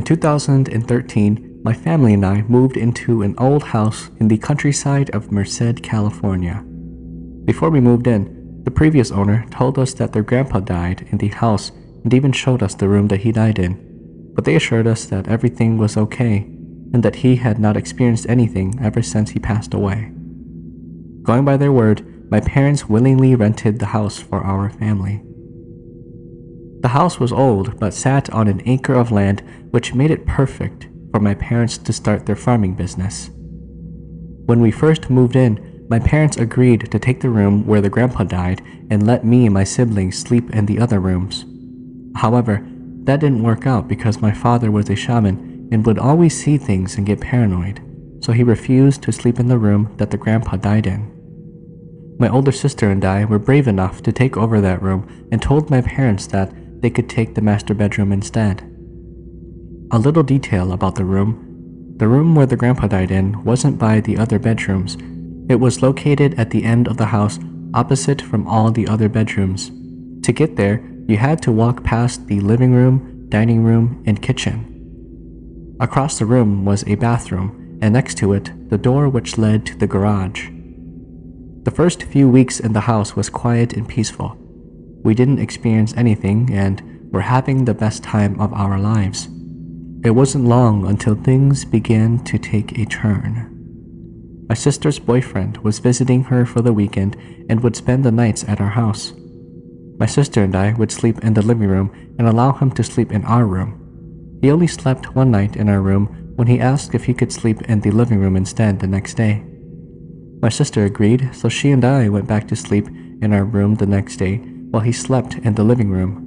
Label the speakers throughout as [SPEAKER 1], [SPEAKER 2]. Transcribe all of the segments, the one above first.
[SPEAKER 1] 2013, my family and I moved into an old house in the countryside of Merced, California. Before we moved in, the previous owner told us that their grandpa died in the house and even showed us the room that he died in, but they assured us that everything was okay and that he had not experienced anything ever since he passed away. Going by their word, my parents willingly rented the house for our family. The house was old but sat on an acre of land, which made it perfect for my parents to start their farming business. When we first moved in, my parents agreed to take the room where the grandpa died and let me and my siblings sleep in the other rooms. However, that didn't work out because my father was a shaman and would always see things and get paranoid, so he refused to sleep in the room that the grandpa died in. My older sister and I were brave enough to take over that room and told my parents that they could take the master bedroom instead. A little detail about the room where the grandpa died in wasn't by the other bedrooms. It was located at the end of the house, opposite from all the other bedrooms. To get there, you had to walk past the living room, dining room, and kitchen. Across the room was a bathroom, and next to it, the door which led to the garage. The first few weeks in the house was quiet and peaceful. We didn't experience anything and were having the best time of our lives. It wasn't long until things began to take a turn. My sister's boyfriend was visiting her for the weekend and would spend the nights at our house. My sister and I would sleep in the living room and allow him to sleep in our room. He only slept one night in our room when he asked if he could sleep in the living room instead the next day. My sister agreed, so she and I went back to sleep in our room the next day while he slept in the living room.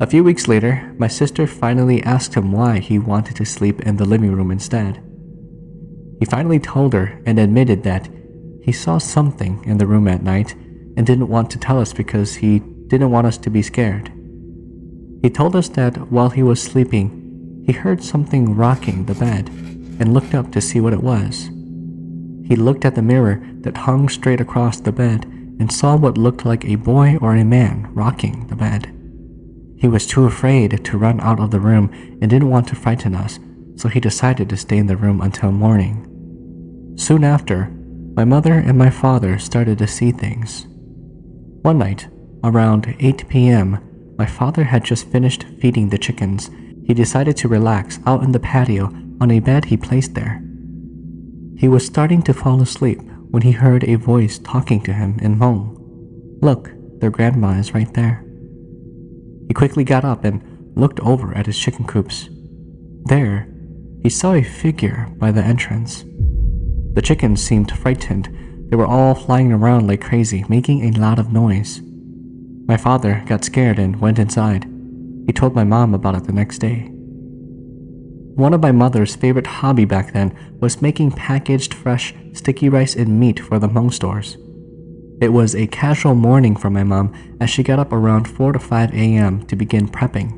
[SPEAKER 1] A few weeks later, my sister finally asked him why he wanted to sleep in the living room instead. He finally told her and admitted that he saw something in the room at night and didn't want to tell us because he didn't want us to be scared. He told us that while he was sleeping, he heard something rocking the bed and looked up to see what it was. He looked at the mirror that hung straight across the bed and saw what looked like a boy or a man rocking the bed. He was too afraid to run out of the room and didn't want to frighten us, so he decided to stay in the room until morning. Soon after, my mother and my father started to see things. One night, around 8 p.m., my father had just finished feeding the chickens. He decided to relax out in the patio on a bed he placed there. He was starting to fall asleep when he heard a voice talking to him in Hmong. "Look, their grandma is right there." He quickly got up and looked over at his chicken coops. There, he saw a figure by the entrance. The chickens seemed frightened. They were all flying around like crazy, making a lot of noise. My father got scared and went inside. He told my mom about it the next day. One of my mother's favorite hobby back then was making packaged fresh sticky rice and meat for the Hmong stores. It was a casual morning for my mom as she got up around 4 to 5 a.m. to begin prepping.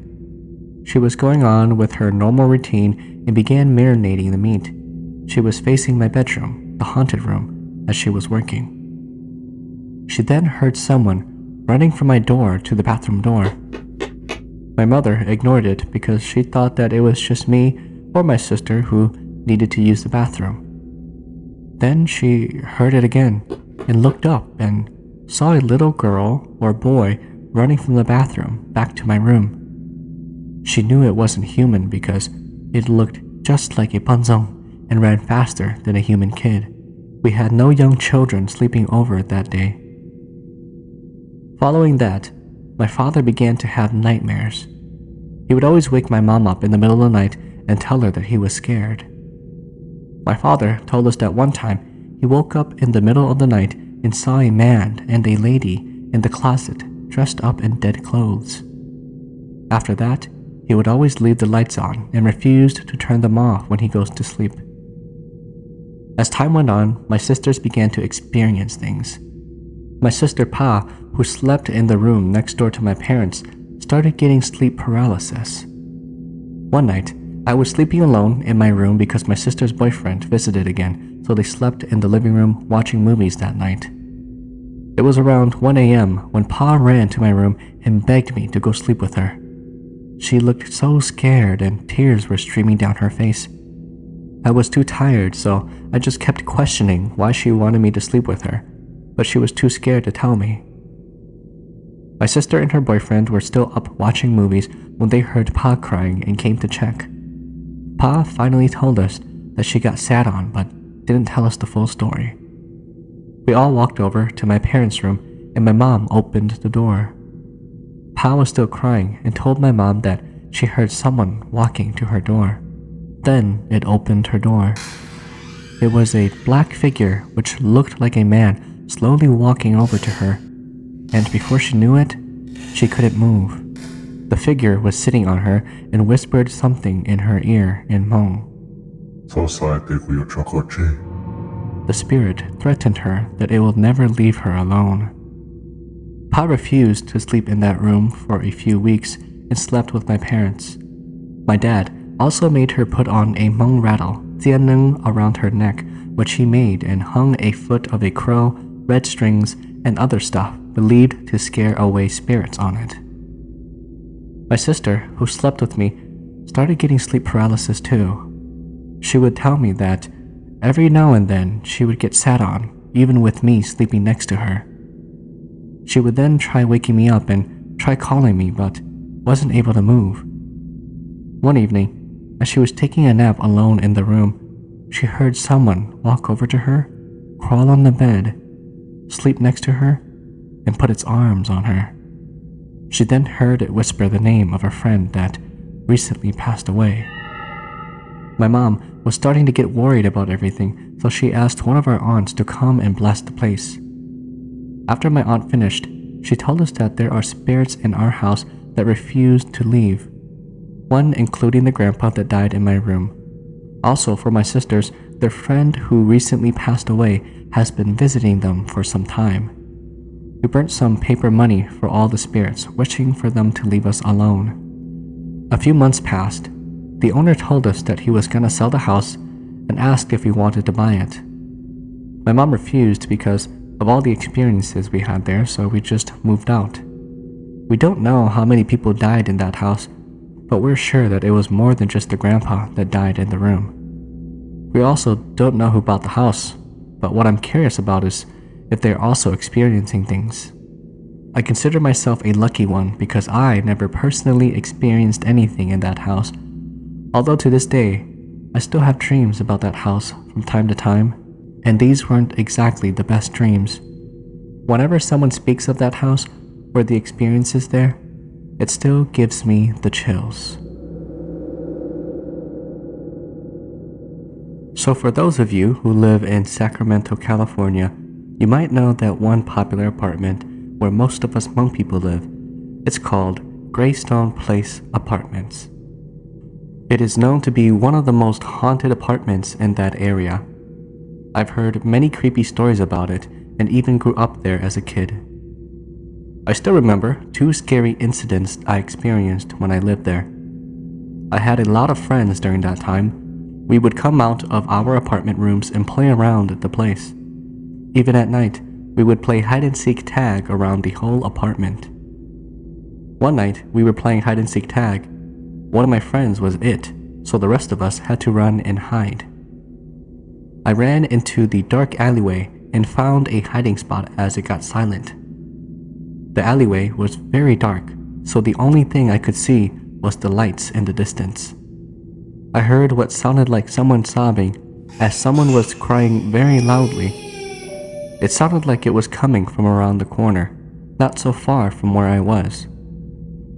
[SPEAKER 1] She was going on with her normal routine and began marinating the meat. She was facing my bedroom, the haunted room, as she was working. She then heard someone running from my door to the bathroom door. My mother ignored it because she thought that it was just me or my sister who needed to use the bathroom. Then she heard it again and looked up and saw a little girl or boy running from the bathroom back to my room. She knew it wasn't human because it looked just like a panzong and ran faster than a human kid. We had no young children sleeping over that day. Following that, my father began to have nightmares. He would always wake my mom up in the middle of the night and tell her that he was scared. My father told us that one time he woke up in the middle of the night and saw a man and a lady in the closet dressed up in dead clothes. After that, he would always leave the lights on and refused to turn them off when he goes to sleep. As time went on, my sisters began to experience things. My sister Pa, who slept in the room next door to my parents, started getting sleep paralysis. One night, I was sleeping alone in my room because my sister's boyfriend visited again, so they slept in the living room watching movies that night. It was around 1 a.m. when Pa ran to my room and begged me to go sleep with her. She looked so scared and tears were streaming down her face. I was too tired, so I just kept questioning why she wanted me to sleep with her, but she was too scared to tell me. My sister and her boyfriend were still up watching movies when they heard Pa crying and came to check. Pa finally told us that she got sat on but didn't tell us the full story. We all walked over to my parents' room and my mom opened the door. Pa was still crying and told my mom that she heard someone walking to her door. Then it opened her door. It was a black figure which looked like a man slowly walking over to her, and before she knew it, she couldn't move. The figure was sitting on her and whispered something in her ear in Hmong. The spirit threatened her that it will never leave her alone. Pa refused to sleep in that room for a few weeks and slept with my parents. My dad also made her put on a Hmong rattle, jianeng, around her neck, which he made and hung a foot of a crow, red strings, and other stuff believed to scare away spirits on it. My sister, who slept with me, started getting sleep paralysis too. She would tell me that every now and then she would get sat on, even with me sleeping next to her. She would then try waking me up and try calling me, but wasn't able to move. One evening, as she was taking a nap alone in the room, she heard someone walk over to her, crawl on the bed, sleep next to her, and put its arms on her. She then heard it whisper the name of a friend that recently passed away. My mom was starting to get worried about everything, so she asked one of our aunts to come and bless the place. After my aunt finished, she told us that there are spirits in our house that refuse to leave, one including the grandpa that died in my room. Also, for my sisters, their friend who recently passed away has been visiting them for some time. We burnt some paper money for all the spirits, wishing for them to leave us alone. A few months passed. The owner told us that he was gonna sell the house and asked if we wanted to buy it. My mom refused because of all the experiences we had there, so we just moved out. We don't know how many people died in that house, but we're sure that it was more than just the grandpa that died in the room. We also don't know who bought the house, but what I'm curious about is if they're also experiencing things. I consider myself a lucky one because I never personally experienced anything in that house, although to this day, I still have dreams about that house from time to time, and these weren't exactly the best dreams. Whenever someone speaks of that house or the experiences there, it still gives me the chills. So for those of you who live in Sacramento, California, you might know that one popular apartment where most of us Hmong people live. It's called Greystone Place Apartments. It is known to be one of the most haunted apartments in that area. I've heard many creepy stories about it and even grew up there as a kid. I still remember 2 scary incidents I experienced when I lived there. I had a lot of friends during that time. We would come out of our apartment rooms and play around the place. Even at night, we would play hide-and-seek tag around the whole apartment. One night, we were playing hide-and-seek tag. One of my friends was it, so the rest of us had to run and hide. I ran into the dark alleyway and found a hiding spot as it got silent. The alleyway was very dark, so the only thing I could see was the lights in the distance. I heard what sounded like someone sobbing, as someone was crying very loudly. It sounded like it was coming from around the corner, not so far from where I was.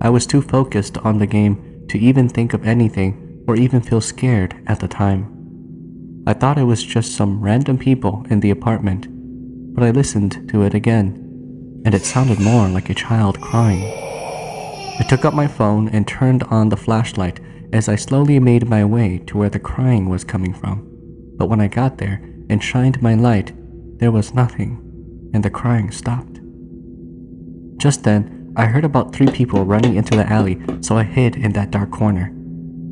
[SPEAKER 1] I was too focused on the game to even think of anything or even feel scared at the time. I thought it was just some random people in the apartment, but I listened to it again, and it sounded more like a child crying. I took up my phone and turned on the flashlight as I slowly made my way to where the crying was coming from. But when I got there and shined my light, there was nothing, and the crying stopped. Just then, I heard about 3 people running into the alley, so I hid in that dark corner.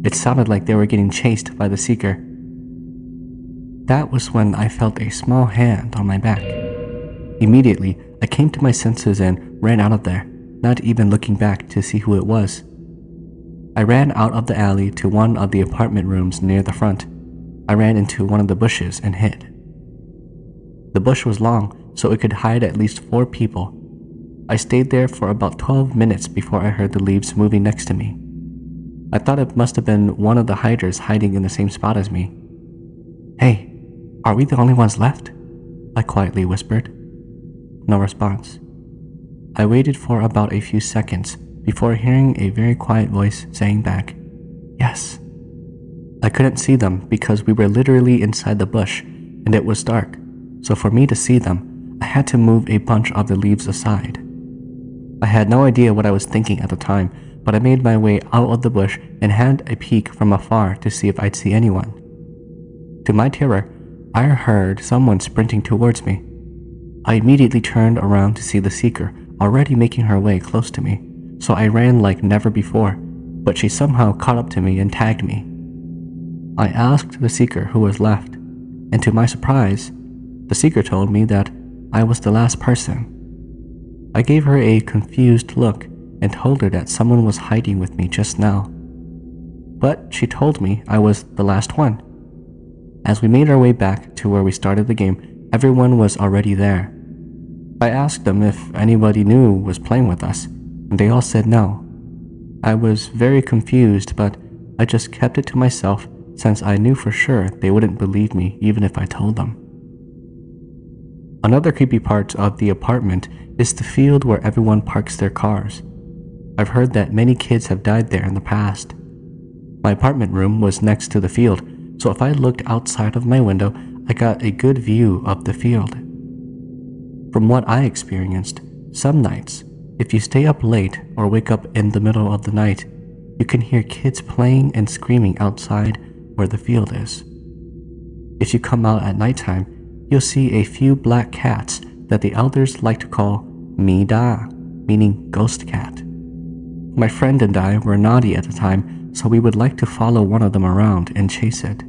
[SPEAKER 1] It sounded like they were getting chased by the seeker. That was when I felt a small hand on my back. Immediately, I came to my senses and ran out of there, not even looking back to see who it was. I ran out of the alley to one of the apartment rooms near the front. I ran into one of the bushes and hid. The bush was long, so it could hide at least 4 people. I stayed there for about 12 minutes before I heard the leaves moving next to me. I thought it must have been one of the hiders hiding in the same spot as me. "Hey, are we the only ones left?" I quietly whispered. No response. I waited for about a few seconds before hearing a very quiet voice saying back, "Yes." I couldn't see them because we were literally inside the bush and it was dark, so for me to see them, I had to move a bunch of the leaves aside. I had no idea what I was thinking at the time, but I made my way out of the bush and had a peek from afar to see if I'd see anyone. To my terror, I heard someone sprinting towards me. I immediately turned around to see the seeker already making her way close to me, so I ran like never before, but she somehow caught up to me and tagged me. I asked the seeker who was left, and to my surprise, the seeker told me that I was the last person. I gave her a confused look and told her that someone was hiding with me just now. But she told me I was the last one. As we made our way back to where we started the game, everyone was already there. I asked them if anybody new was playing with us, and they all said no. I was very confused, but I just kept it to myself since I knew for sure they wouldn't believe me even if I told them. Another creepy part of the apartment is the field where everyone parks their cars. I've heard that many kids have died there in the past. My apartment room was next to the field, so if I looked outside of my window, I got a good view of the field. From what I experienced, some nights, if you stay up late or wake up in the middle of the night, you can hear kids playing and screaming outside where the field is. If you come out at nighttime, you'll see a few black cats that the elders like to call mi-da, meaning ghost cat. My friend and I were naughty at the time, so we would like to follow one of them around and chase it.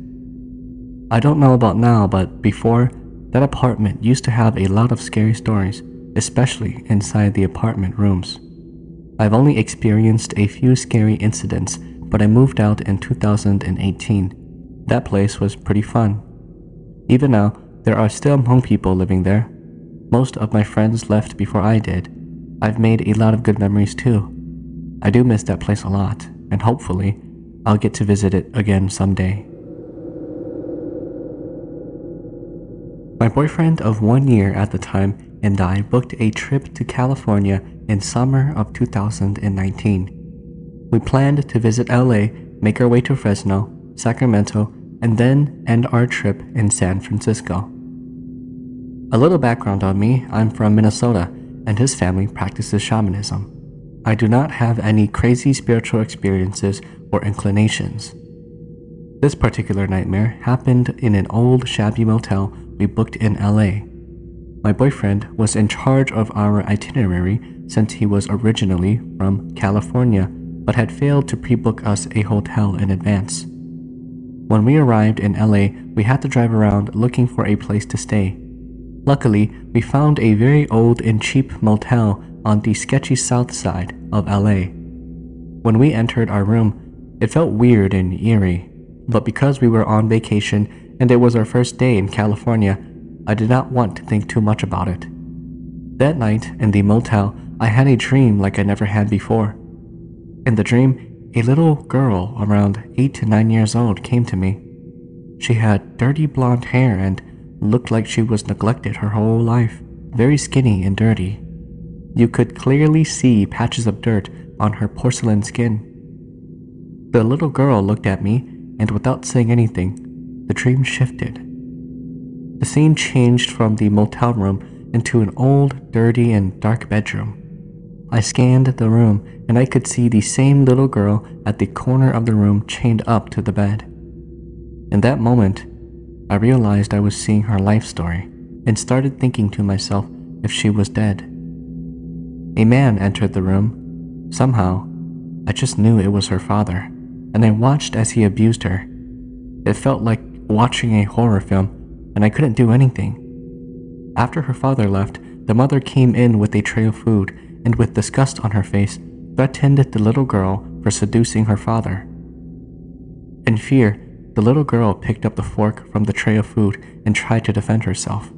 [SPEAKER 1] I don't know about now, but before, that apartment used to have a lot of scary stories, especially inside the apartment rooms. I've only experienced a few scary incidents, but I moved out in 2018. That place was pretty fun. Even now, there are still Hmong people living there. Most of my friends left before I did. I've made a lot of good memories too. I do miss that place a lot, and hopefully, I'll get to visit it again someday. My boyfriend of 1 year at the time and I booked a trip to California in summer of 2019. We planned to visit LA, make our way to Fresno, Sacramento, and then end our trip in San Francisco. A little background on me: I'm from Minnesota, and his family practices shamanism. I do not have any crazy spiritual experiences or inclinations. This particular nightmare happened in an old shabby motel we booked in LA. My boyfriend was in charge of our itinerary since he was originally from California but had failed to pre-book us a hotel in advance. When we arrived in LA, we had to drive around looking for a place to stay. Luckily, we found a very old and cheap motel on the sketchy south side of LA. When we entered our room, it felt weird and eerie, but because we were on vacation and it was our first day in California, I did not want to think too much about it. That night in the motel, I had a dream like I never had before. In the dream, a little girl around 8 to 9 years old came to me. She had dirty blonde hair and looked like she was neglected her whole life, very skinny and dirty. You could clearly see patches of dirt on her porcelain skin. The little girl looked at me, and without saying anything, the dream shifted. The scene changed from the motel room into an old, dirty, and dark bedroom. I scanned the room, and I could see the same little girl at the corner of the room chained up to the bed. In that moment, I realized I was seeing her life story, and started thinking to myself if she was dead. A man entered the room. Somehow, I just knew it was her father, and I watched as he abused her. It felt like watching a horror film, and I couldn't do anything. After her father left, the mother came in with a tray of food, and with disgust on her face, threatened the little girl for seducing her father. In fear, the little girl picked up the fork from the tray of food and tried to defend herself.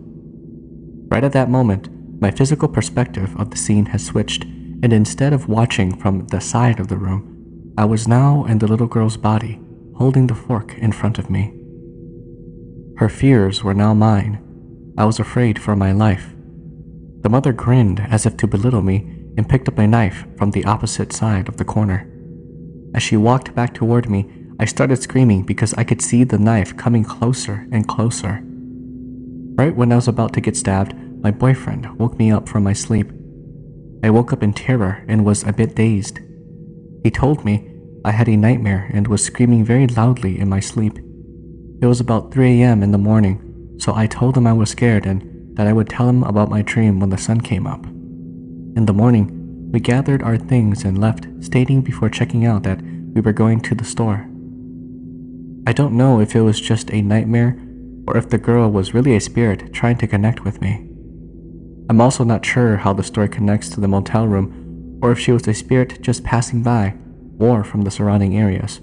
[SPEAKER 1] Right at that moment, my physical perspective of the scene had switched, and instead of watching from the side of the room, I was now in the little girl's body, holding the fork in front of me. Her fears were now mine. I was afraid for my life. The mother grinned as if to belittle me and picked up my knife from the opposite side of the corner. As she walked back toward me, I started screaming because I could see the knife coming closer and closer. Right when I was about to get stabbed, my boyfriend woke me up from my sleep. I woke up in terror and was a bit dazed. He told me I had a nightmare and was screaming very loudly in my sleep. It was about 3 a.m. in the morning, so I told him I was scared and that I would tell him about my dream when the sun came up. In the morning, we gathered our things and left, stating before checking out that we were going to the store. I don't know if it was just a nightmare or if the girl was really a spirit trying to connect with me. I'm also not sure how the story connects to the motel room or if she was a spirit just passing by or from the surrounding areas.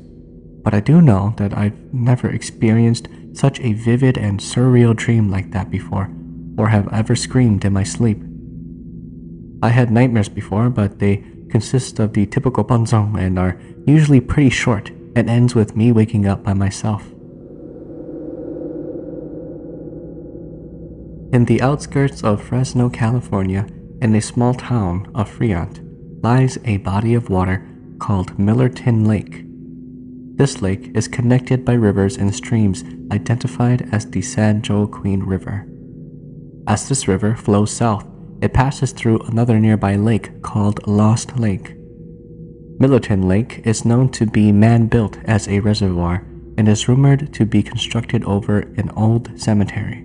[SPEAKER 1] But I do know that I've never experienced such a vivid and surreal dream like that before or have ever screamed in my sleep. I had nightmares before, but they consist of the typical banzong and are usually pretty short and ends with me waking up by myself. In the outskirts of Fresno, California, in a small town of Fremont, lies a body of water called Millerton Lake. This lake is connected by rivers and streams identified as the San Joaquin River. As this river flows south, it passes through another nearby lake called Lost Lake. Millerton Lake is known to be man-built as a reservoir and is rumored to be constructed over an old cemetery.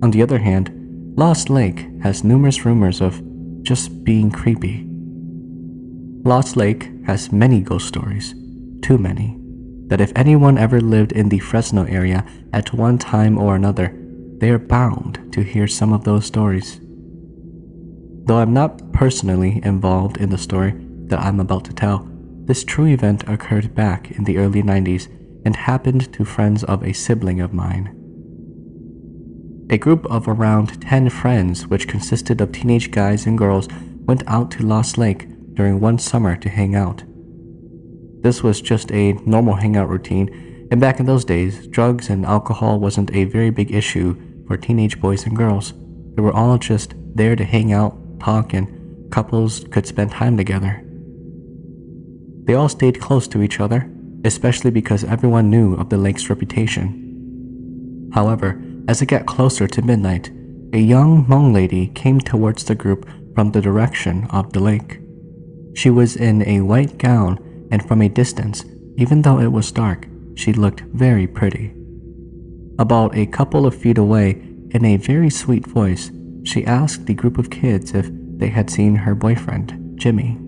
[SPEAKER 1] On the other hand, Lost Lake has numerous rumors of just being creepy. Lost Lake has many ghost stories, too many, that if anyone ever lived in the Fresno area at one time or another, they are bound to hear some of those stories. Though I'm not personally involved in the story that I'm about to tell, this true event occurred back in the early 90s and happened to friends of a sibling of mine. A group of around 10 friends, which consisted of teenage guys and girls, went out to Lost Lake during one summer to hang out. This was just a normal hangout routine, and back in those days, drugs and alcohol wasn't a very big issue for teenage boys and girls. They were all just there to hang out, talk, and couples could spend time together. They all stayed close to each other, especially because everyone knew of the lake's reputation. However, as it got closer to midnight, a young Hmong lady came towards the group from the direction of the lake. She was in a white gown, and from a distance, even though it was dark, she looked very pretty. About a couple of feet away, in a very sweet voice, she asked the group of kids if they had seen her boyfriend, Jimmy.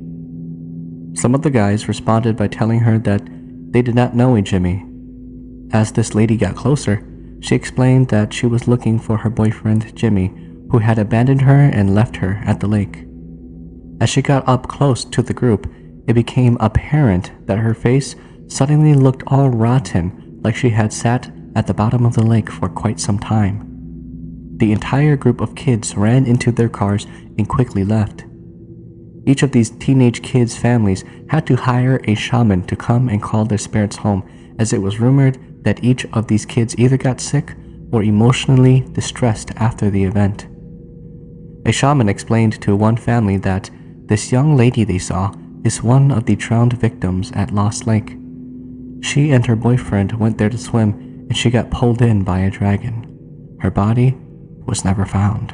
[SPEAKER 1] Some of the guys responded by telling her that they did not know a Jimmy. As this lady got closer, she explained that she was looking for her boyfriend, Jimmy, who had abandoned her and left her at the lake. As she got up close to the group, it became apparent that her face suddenly looked all rotten, like she had sat at the bottom of the lake for quite some time. The entire group of kids ran into their cars and quickly left. Each of these teenage kids' families had to hire a shaman to come and call their spirits home, as it was rumored that each of these kids either got sick or emotionally distressed after the event. A shaman explained to one family that this young lady they saw is one of the drowned victims at Lost Lake. She and her boyfriend went there to swim, and she got pulled in by a dragon. Her body was never found.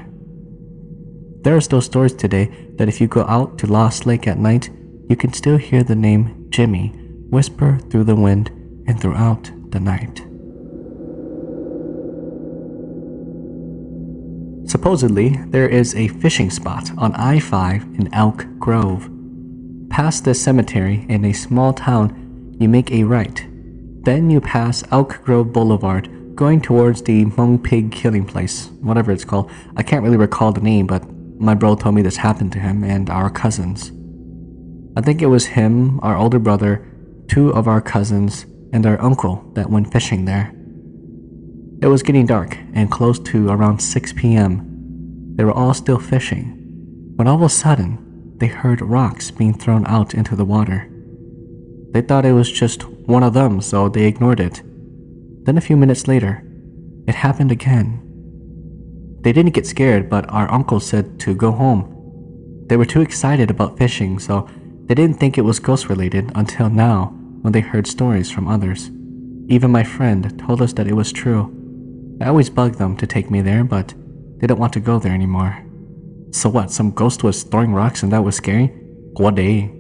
[SPEAKER 1] There are still stories today that if you go out to Lost Lake at night, you can still hear the name Jimmy whisper through the wind and throughout the night. Supposedly, there is a fishing spot on I-5 in Elk Grove. Past this cemetery in a small town, you make a right. Then you pass Elk Grove Boulevard, going towards the Hmong pig killing place, whatever it's called. I can't really recall the name, but my bro told me this happened to him and our cousins. I think it was him, our older brother, two of our cousins, and our uncle that went fishing there. It was getting dark and close to around 6 p.m. They were all still fishing, when all of a sudden, they heard rocks being thrown out into the water. They thought it was just one of them, so they ignored it. Then a few minutes later, it happened again. They didn't get scared, but our uncle said to go home. They were too excited about fishing, so they didn't think it was ghost-related until now when they heard stories from others. Even my friend told us that it was true. I always bugged them to take me there, but they don't want to go there anymore. So what, some ghost was throwing rocks and that was scary? What day?